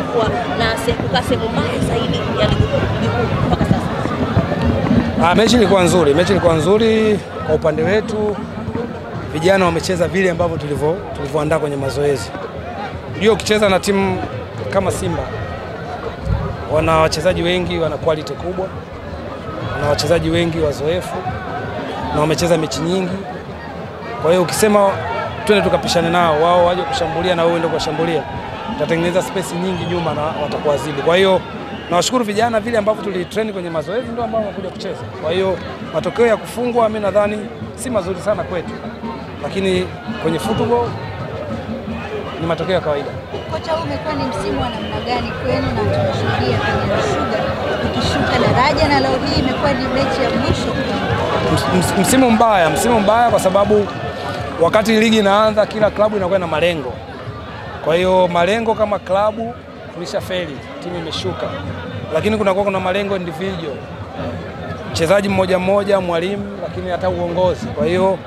kuendelea kuwa na kukaa sehemu mbaya zaidi ya ligi kuu mpaka sasa? Mechi ilikuwa nzuri kwa upande wetu. Vijana wamecheza vile ambavyo tulivyoandaa kwenye mazoezi. Unajua ukicheza na timu kama Simba wana wachezaji wengi, wana quality kubwa, wana wachezaji wengi wazoefu na wamecheza mechi nyingi. Kwa hiyo ukisema twende tukapishane nao, wao waje kushambulia na wewe ndio kushambulia, tutatengeneza space nyingi nyuma na watakuadhibu. Kwa hiyo nawashukuru vijana, vile ambavyo tulitrain kwenye mazoezi ndio ambao wanakuja kucheza. Kwa hiyo matokeo ya kufungwa mimi nadhani si mazuri sana kwetu, lakini kwenye football ni matokeo ya kawaida. Kocha, umekuwa ni msimu wa namna gani kwenu, na tunashuhudia kwenye Sugar ukishuka daraja na leo hii imekuwa ni mechi ya mwisho? Msimu mbaya kwa sababu wakati ligi inaanza kila klabu inakuwa na malengo. Kwa hiyo malengo kama klabu tulishafeli, timu imeshuka. Lakini kuna malengo individual. Mchezaji mmoja, mwalimu, lakini hata uongozi. Kwa hiyo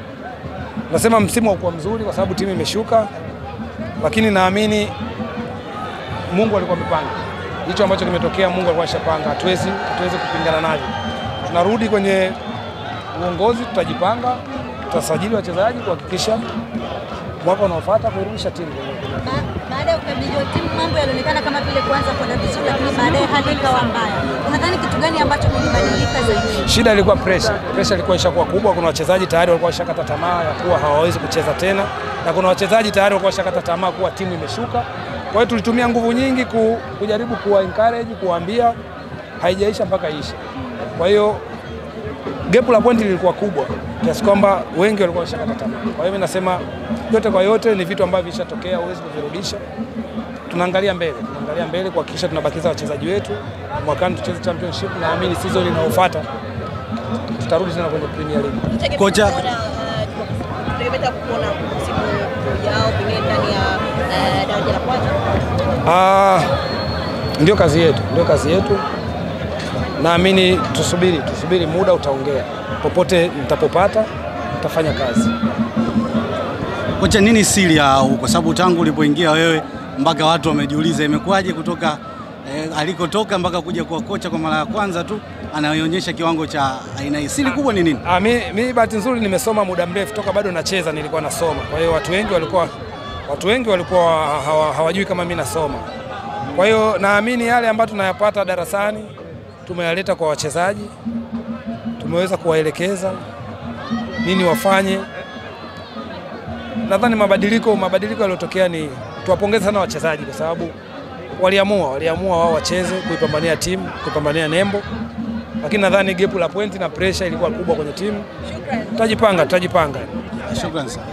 nasema msimu haukuwa mzuri kwa sababu timu imeshuka. Lakini naamini Mungu alikuwa amepanga. Hicho ambacho kimetokea Mungu alikuwa ameshapanga. Hatuwezi kupingana navyo. Tunarudi kwenye uongozi, tutajipanga, tutasajili wachezaji kuhakikisha mwaka unaofuata kurudisha timu. Baada ya ukabidhi wa timu mambo yalionekana kama vile kuanza kwenda vizuri, lakini baadaye hali ikawa mbaya. Unadhani kitu gani ambacho kilibadilika zaidi? Shida ilikuwa pressure. Pressure ilikuwa ishakuwa kubwa. Kuna wachezaji tayari walikuwa washakata tamaa ya kuwa hawawezi kucheza tena, na kuna wachezaji tayari walikuwa washakata tamaa kuwa timu imeshuka. Kwa hiyo tulitumia nguvu nyingi kujaribu kuwa encourage, kuambia haijaisha mpaka ishe. Kwa hiyo gap la pointi lilikuwa kubwa kiasi kwamba wengi walikuwa washakata tamaa. Kwa hiyo mimi nasema yote kwa yote ni vitu ambavyo vishatokea, huwezi kuvirudisha. Tunaangalia mbele kuhakikisha tunabakiza wachezaji wetu. Mwakani tucheze championship, na naamini season inayofuata tutarudi tena kwenye Premier League. Kocha, tunategemea kuona msimu ujao pengine ndani ya daraja la kwanza. Ndio kazi yetu. Naamini tusubiri muda utaongea. Popote nitapopata nitafanya kazi. Kocha, nini siri yao? Kwa sababu tangu ulipoingia wewe mpaka watu wamejiuliza imekuwaje kutoka alikotoka mpaka kuja kuwa kocha kwa mara ya kwanza tu anaonyesha kiwango cha aina hii. Siri kubwa ni nini? Mimi bahati nzuri nimesoma muda mrefu, toka bado nacheza nilikuwa nasoma. Kwa hiyo watu wengi walikuwa hawajui kama mimi nasoma. Kwa hiyo naamini yale ambayo tunayapata darasani tumeyaleta kwa wachezaji, tumeweza kuwaelekeza nini wafanye. Nadhani mabadiliko yaliyotokea ni tuwapongeze sana wachezaji kwa sababu waliamua wao wacheze, kuipambania timu, kuipambania nembo. Lakini nadhani gap la pointi na pressure ilikuwa kubwa kwenye timu. Tutajipanga. Shukrani sana.